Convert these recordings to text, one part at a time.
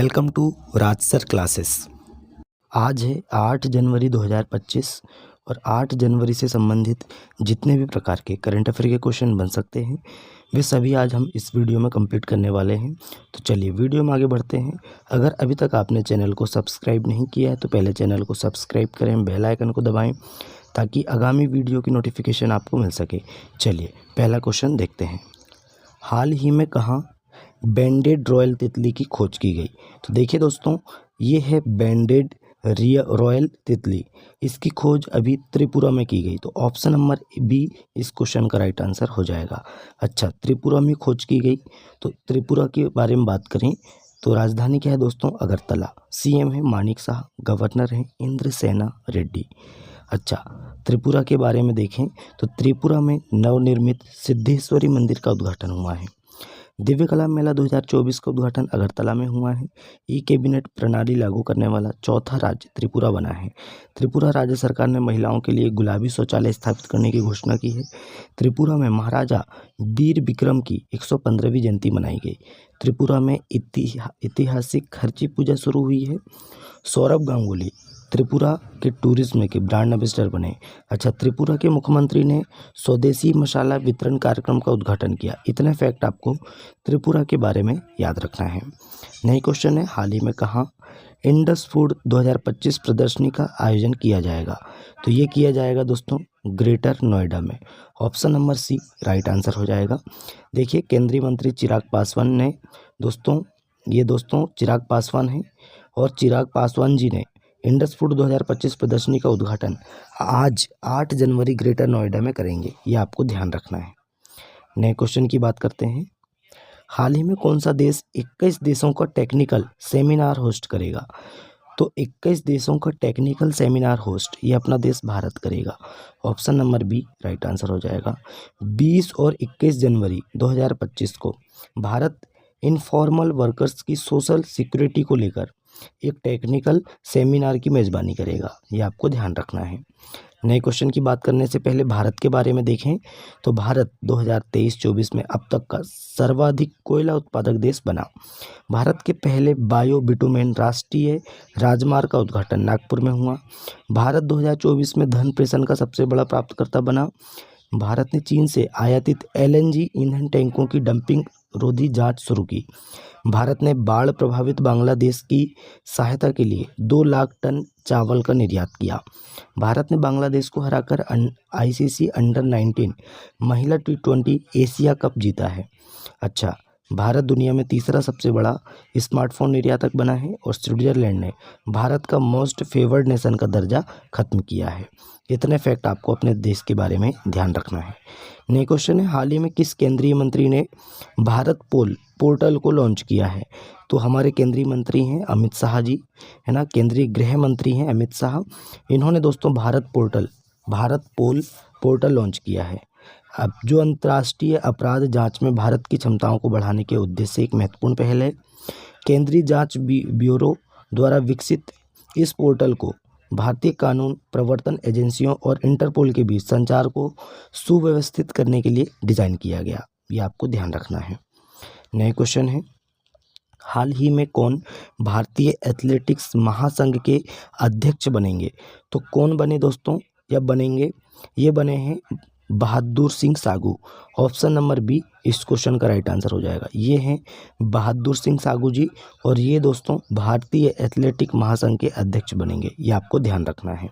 Welcome to Raj sir classes. आज है 8 जनवरी 2025 और 8 जनवरी से संबंधित जितने भी प्रकार के करंट अफेयर के क्वेश्चन बन सकते हैं वे सभी आज हम इस वीडियो में कंप्लीट करने वाले हैं। तो चलिए वीडियो में आगे बढ़ते हैं। अगर अभी तक आपने चैनल को सब्सक्राइब नहीं किया है तो पहले चैनल को सब्सक्राइब करें, बेल आइकन को दबाएं ताकि आगामी वीडियो की नोटिफिकेशन आपको मिल सके। चलिए पहला क्वेश्चन देखते हैं। हाल ही में कहाँ बैंडेड रॉयल तितली की खोज की गई? तो देखिए दोस्तों, ये है बैंडेड रॉयल तितली। इसकी खोज अभी त्रिपुरा में की गई। तो ऑप्शन नंबर बी इस क्वेश्चन का राइट आंसर हो जाएगा। अच्छा, त्रिपुरा में खोज की गई। तो त्रिपुरा के बारे में बात करें तो राजधानी क्या है दोस्तों? अगरतला। सीएम है मानिक शाह, गवर्नर है इंद्रसेना रेड्डी। अच्छा, त्रिपुरा के बारे में देखें तो त्रिपुरा में नवनिर्मित सिद्धेश्वरी मंदिर का उद्घाटन हुआ है। दिव्य कला मेला 2024 का उद्घाटन अगरतला में हुआ है। ई कैबिनेट प्रणाली लागू करने वाला चौथा राज्य त्रिपुरा बना है। त्रिपुरा राज्य सरकार ने महिलाओं के लिए गुलाबी शौचालय स्थापित करने की घोषणा की है। त्रिपुरा में महाराजा वीर विक्रम की 115वीं जयंती मनाई गई। त्रिपुरा में ऐतिहासिक खर्ची पूजा शुरू हुई है। सौरभ गांगुली त्रिपुरा के टूरिज्म के ब्रांड एम्बेसडर बने। अच्छा, त्रिपुरा के मुख्यमंत्री ने स्वदेशी मसाला वितरण कार्यक्रम का उद्घाटन किया। इतने फैक्ट आपको त्रिपुरा के बारे में याद रखना है। नई क्वेश्चन है, हाल ही में कहाँ इंडस फूड 2025 प्रदर्शनी का आयोजन किया जाएगा? तो ये किया जाएगा दोस्तों ग्रेटर नोएडा में। Option number C right answer हो जाएगा। देखिए, केंद्रीय मंत्री चिराग पासवान ने दोस्तों चिराग पासवान हैं और चिराग पासवान जी ने इंडस फूड 2025 प्रदर्शनी का उद्घाटन आज 8 जनवरी ग्रेटर नोएडा में करेंगे। ये आपको ध्यान रखना है। नए क्वेश्चन की बात करते हैं। हाल ही में कौन सा देश 21 देशों का टेक्निकल सेमिनार होस्ट करेगा? तो 21 देशों का टेक्निकल सेमिनार होस्ट ये अपना देश भारत करेगा। Option number B right answer हो जाएगा। 20 और 21 जनवरी 2025 को भारत इनफॉर्मल वर्कर्स की सोशल सिक्योरिटी को लेकर एक टेक्निकल सेमिनार की मेज़बानी करेगा। ये आपको ध्यान रखना है। नए क्वेश्चन की बात करने से पहले भारत के बारे में देखें तो भारत 2023-24 में अब तक का सर्वाधिक कोयला उत्पादक देश बना। भारत के पहले बायो बिटुमेन राष्ट्रीय राजमार्ग का उद्घाटन नागपुर में हुआ। भारत 2024 में धन प्रेषण का सबसे बड़ा प्राप्तकर्ता बना। भारत ने चीन से आयातित एलएनजी ईंधन टैंकों की डंपिंग रोधी जांच शुरू की। भारत ने बाढ़ प्रभावित बांग्लादेश की सहायता के लिए 2 लाख टन चावल का निर्यात किया। भारत ने बांग्लादेश को हराकर आईसीसी अंडर 19 महिला T20 एशिया कप जीता है। अच्छा, भारत दुनिया में तीसरा सबसे बड़ा स्मार्टफोन निर्यातक बना है और स्विट्जरलैंड ने भारत का मोस्ट फेवर्ड नेशन का दर्जा खत्म किया है। इतने फैक्ट आपको अपने देश के बारे में ध्यान रखना है। नए क्वेश्चन है, हाल ही में किस केंद्रीय मंत्री ने भारत पोर्टल को लॉन्च किया है? तो हमारे केंद्रीय मंत्री हैं अमित शाह जी, है ना। केंद्रीय गृह मंत्री हैं अमित शाह। इन्होंने दोस्तों भारत पोर्टल लॉन्च किया है। अब जो अंतर्राष्ट्रीय अपराध जांच में भारत की क्षमताओं को बढ़ाने के उद्देश्य से एक महत्वपूर्ण पहल है। केंद्रीय जांच ब्यूरो द्वारा विकसित इस पोर्टल को भारतीय कानून प्रवर्तन एजेंसियों और इंटरपोल के बीच संचार को सुव्यवस्थित करने के लिए डिज़ाइन किया गया। ये आपको ध्यान रखना है। नए क्वेश्चन है, हाल ही में कौन भारतीय एथलेटिक्स महासंघ के अध्यक्ष बनेंगे? तो कौन बने दोस्तों या बनेंगे? ये बने हैं Bahadur Singh सागू। Option number B इस क्वेश्चन का राइट आंसर हो जाएगा। ये हैं बहादुर सिंह सागू जी और ये दोस्तों भारतीय एथलेटिक महासंघ के अध्यक्ष बनेंगे। ये आपको ध्यान रखना है।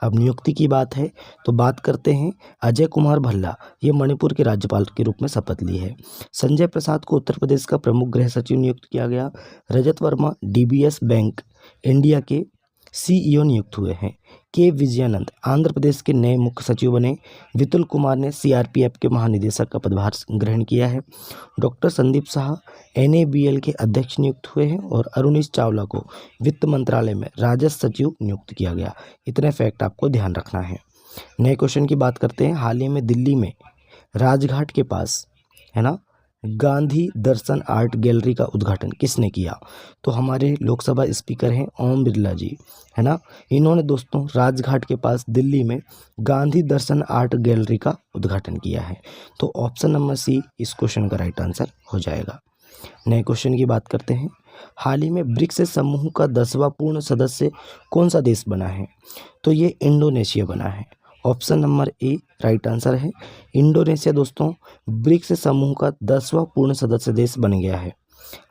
अब नियुक्ति की बात है तो बात करते हैं अजय कुमार भल्ला। ये मणिपुर के राज्यपाल के रूप में शपथ ली है। संजय प्रसाद को उत्तर प्रदेश का प्रमुख गृह सचिव नियुक्त किया गया। रजत वर्मा डीबीएस बैंक इंडिया के सीईओ नियुक्त हुए हैं। के विजयानंद आंध्र प्रदेश के नए मुख्य सचिव बने। विपुल कुमार ने सीआरपीएफ के महानिदेशक का पदभार ग्रहण किया है। डॉक्टर संदीप शाह एनएबीएल के अध्यक्ष नियुक्त हुए हैं और अरुणीश चावला को वित्त मंत्रालय में राजस्व सचिव नियुक्त किया गया। इतने फैक्ट आपको ध्यान रखना है। नए क्वेश्चन की बात करते हैं। हाल ही में दिल्ली में राजघाट के पास, है ना, गांधी दर्शन आर्ट गैलरी का उद्घाटन किसने किया? तो हमारे लोकसभा स्पीकर हैं ओम बिरला जी, है ना। इन्होंने दोस्तों राजघाट के पास दिल्ली में गांधी दर्शन आर्ट गैलरी का उद्घाटन किया है। तो ऑप्शन नंबर सी इस क्वेश्चन का राइट आंसर हो जाएगा। नए क्वेश्चन की बात करते हैं। हाल ही में ब्रिक्स समूह का 10वां पूर्ण सदस्य कौन सा देश बना है? तो ये इंडोनेशिया बना है। Option number A right answer है इंडोनेशिया। दोस्तों ब्रिक्स समूह का 10वां पूर्ण सदस्य देश बन गया है।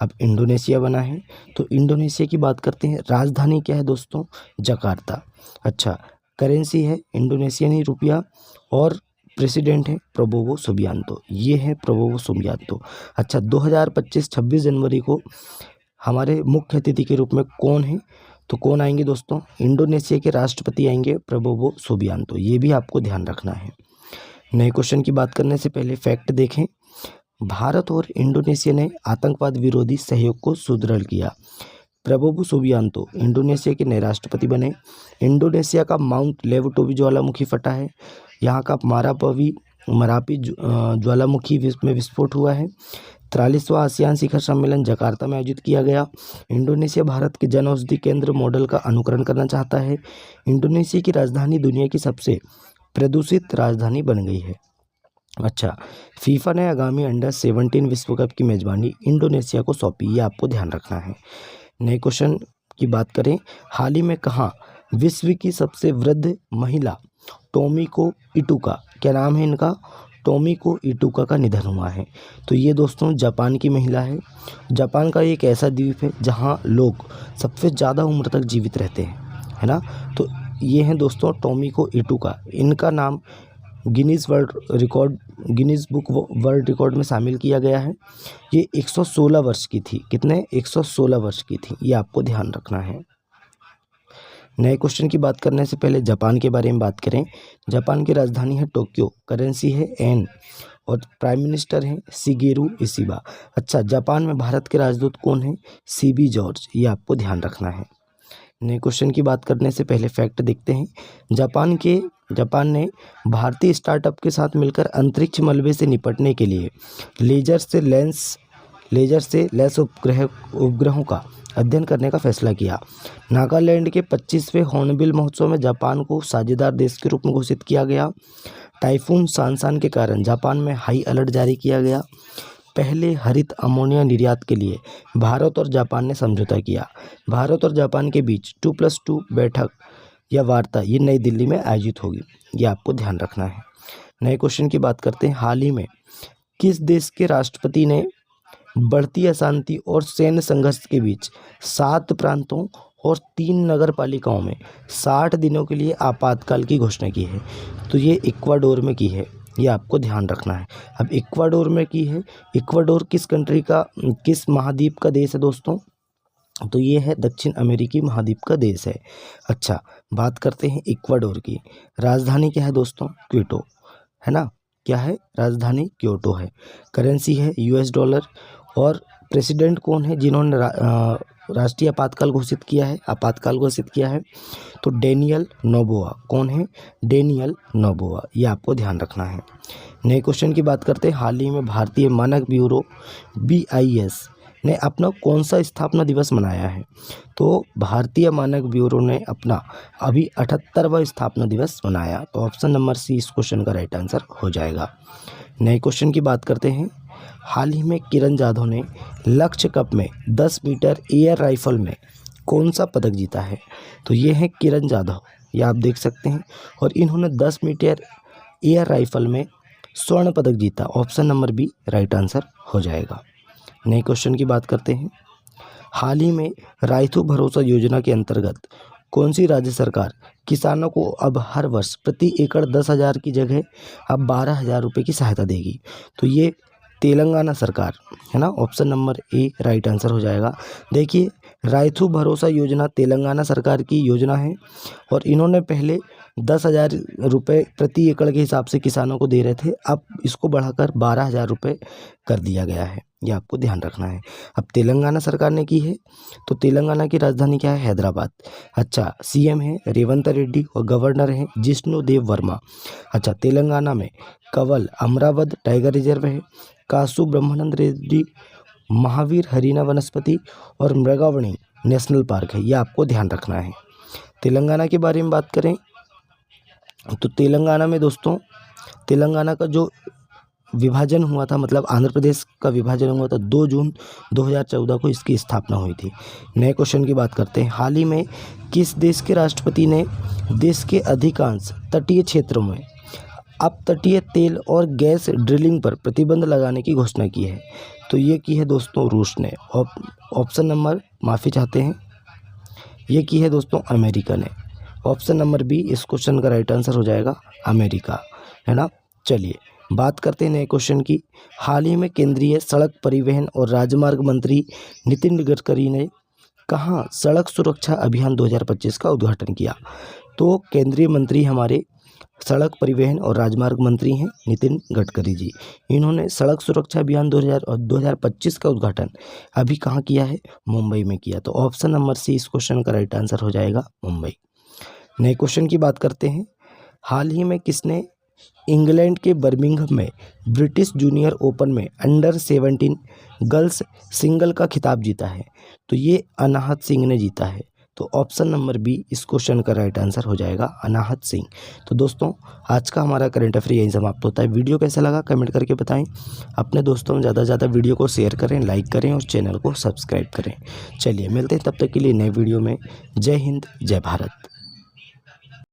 अब इंडोनेशिया बना है तो इंडोनेशिया की बात करते हैं। राजधानी क्या है दोस्तों? जकार्ता। अच्छा, करेंसी है इंडोनेशियन रुपया और प्रेसिडेंट है प्रबोवो सुबियांतो। ये है प्रबोवो सुबियांतो। अच्छा, 2025 26 जनवरी को हमारे मुख्य अतिथि के रूप में कौन है? तो कौन आएंगे दोस्तों? इंडोनेशिया के राष्ट्रपति आएंगे प्रबोवो सुबियांतो। ये भी आपको ध्यान रखना है। नए क्वेश्चन की बात करने से पहले फैक्ट देखें। भारत और इंडोनेशिया ने आतंकवाद विरोधी सहयोग को सुदृढ़ किया। प्रबोवो सुबियांतो इंडोनेशिया के नए राष्ट्रपति बने। इंडोनेशिया का माउंट लेवटोवी ज्वालामुखी फटा है। यहाँ का मरापी ज्वालामुखी में विस्फोट हुआ है। 43वां आसियान शिखर सम्मेलन जकार्ता में आयोजित किया गया। इंडोनेशिया भारत के जन औषधि केंद्र मॉडल का अनुकरण करना चाहता है। इंडोनेशिया की राजधानी दुनिया की सबसे प्रदूषित राजधानी बन गई है। अच्छा, फीफा ने आगामी अंडर-17 विश्व कप की मेजबानी इंडोनेशिया को सौंपी। ये आपको ध्यान रखना है। नए क्वेश्चन की बात करें। हाल ही में कहाँ विश्व की सबसे वृद्ध महिला टोमिको इटुका, क्या नाम है इनका? टोमिको इटुका का निधन हुआ है। तो ये दोस्तों जापान की महिला है। जापान का एक ऐसा द्वीप है जहाँ लोग सबसे ज़्यादा उम्र तक जीवित रहते हैं, है ना। तो ये हैं दोस्तों टोमिको इटुका। इनका नाम गिनीज बुक वर्ल्ड रिकॉर्ड में शामिल किया गया है। ये 116 वर्ष की थी। कितने? 116 वर्ष की थी। ये आपको ध्यान रखना है। नए क्वेश्चन की बात करने से पहले जापान के बारे में बात करें। जापान की राजधानी है टोक्यो, करेंसी है येन और प्राइम मिनिस्टर हैं शिगेरू इशिबा। अच्छा, जापान में भारत के राजदूत कौन हैं? CB George. ये आपको ध्यान रखना है। नए क्वेश्चन की बात करने से पहले फैक्ट देखते हैं। जापान ने भारतीय स्टार्टअप के साथ मिलकर अंतरिक्ष मलबे से निपटने के लिए लेजर से लैस उपग्रहों का अध्ययन करने का फैसला किया। नागालैंड के 25वें हॉर्नबिल महोत्सव में जापान को साझेदार देश के रूप में घोषित किया गया। टाइफून सांसान के कारण जापान में हाई अलर्ट जारी किया गया। पहले हरित अमोनिया निर्यात के लिए भारत और जापान ने समझौता किया। भारत और जापान के बीच 2+2 बैठक या वार्ता ये नई दिल्ली में आयोजित होगी। ये आपको ध्यान रखना है। नए क्वेश्चन की बात करते हैं। हाल ही में किस देश के राष्ट्रपति ने बढ़ती अशांति और सैन्य संघर्ष के बीच 7 प्रांतों और 3 नगर पालिकाओं में 60 दिनों के लिए आपातकाल की घोषणा की है? तो ये इक्वाडोर में की है। ये आपको ध्यान रखना है। अब इक्वाडोर में की है। इक्वाडोर किस महाद्वीप का देश है दोस्तों? तो ये है दक्षिण अमेरिकी महाद्वीप का देश है। अच्छा, बात करते हैं इक्वाडोर की। राजधानी क्या है दोस्तों? क्योटो, है ना। क्या है? राजधानी क्योटो है। करेंसी है US डॉलर। और प्रेसिडेंट कौन है जिन्होंने राष्ट्रीय आपातकाल घोषित किया है? तो डेनियल नोबोआ। कौन है? Daniel Noboa. ये आपको ध्यान रखना है। नए क्वेश्चन की बात करते हैं। हाल ही में भारतीय मानक ब्यूरो BIS ने अपना कौन सा स्थापना दिवस मनाया है? तो भारतीय मानक ब्यूरो ने अपना अभी 78वां स्थापना दिवस मनाया। तो ऑप्शन नंबर सी इस क्वेश्चन का राइट आंसर हो जाएगा। नए क्वेश्चन की बात करते हैं। हाल ही में किरण जाधव ने लक्ष्य कप में 10 मीटर एयर राइफल में कौन सा पदक जीता है? तो ये है किरण जाधव, ये आप देख सकते हैं। और इन्होंने 10 मीटर एयर राइफल में स्वर्ण पदक जीता। Option number B right answer हो जाएगा। नए क्वेश्चन की बात करते हैं। हाल ही में राइतु भरोसा योजना के अंतर्गत कौन सी राज्य सरकार किसानों को अब हर वर्ष प्रति एकड़ 10,000 की जगह अब 12,000 रुपये की सहायता देगी? तो ये तेलंगाना सरकार है ना। Option number A right answer हो जाएगा। देखिए, राइतु भरोसा योजना तेलंगाना सरकार की योजना है और इन्होंने पहले 10,000 रुपये प्रति एकड़ के हिसाब से किसानों को दे रहे थे। अब इसको बढ़ाकर 12,000 रुपये कर दिया गया है। ये आपको ध्यान रखना है। अब तेलंगाना सरकार ने की है। तो तेलंगाना की राजधानी क्या है? हैदराबाद। अच्छा, CM है रेवंत रेड्डी और गवर्नर है जिष्णु देव वर्मा। अच्छा, तेलंगाना में कवल अमरावद टाइगर रिजर्व है। कासु ब्रह्मानंद रेड्डी महावीर हरीना वनस्पति और मृगावणी नेशनल पार्क है। ये आपको ध्यान रखना है। तेलंगाना के बारे में बात करें तो तेलंगाना में दोस्तों तेलंगाना का जो विभाजन हुआ था, मतलब आंध्र प्रदेश का विभाजन हुआ था 2 जून 2014 को इसकी स्थापना हुई थी। नए क्वेश्चन की बात करते हैं। हाल ही में किस देश के राष्ट्रपति ने देश के अधिकांश तटीय क्षेत्रों में अपतटीय तेल और गैस ड्रिलिंग पर प्रतिबंध लगाने की घोषणा की है? तो ये की है दोस्तों रूस ने। ऑप्शन नंबर, माफ़ी चाहते हैं, ये की है दोस्तों अमेरिका ने। ऑप्शन नंबर बी इस क्वेश्चन का राइट आंसर हो जाएगा अमेरिका, है ना। चलिए बात करते हैं नए क्वेश्चन की। हाल ही में केंद्रीय सड़क परिवहन और राजमार्ग मंत्री नितिन गडकरी ने कहाँ सड़क सुरक्षा अभियान 2025 का उद्घाटन किया? तो केंद्रीय मंत्री हमारे सड़क परिवहन और राजमार्ग मंत्री हैं नितिन गडकरी जी। इन्होंने सड़क सुरक्षा अभियान 2025 का उद्घाटन अभी कहाँ किया है? मुंबई में किया। तो ऑप्शन नंबर सी इस क्वेश्चन का राइट आंसर हो जाएगा मुंबई। नए क्वेश्चन की बात करते हैं। हाल ही में किसने इंग्लैंड के बर्मिंघम में ब्रिटिश जूनियर ओपन में अंडर-17 गर्ल्स सिंगल का खिताब जीता है? तो ये अनाहत सिंह ने जीता है। तो ऑप्शन नंबर बी इस क्वेश्चन का राइट आंसर हो जाएगा अनाहत सिंह। तो दोस्तों आज का हमारा करंट अफेयर यहीं समाप्त होता है। वीडियो कैसा लगा कमेंट करके बताएं। अपने दोस्तों में ज़्यादा से ज़्यादा वीडियो को शेयर करें, लाइक करें और चैनल को सब्सक्राइब करें। चलिए मिलते हैं तब तक के लिए नए वीडियो में। जय हिंद, जय भारत।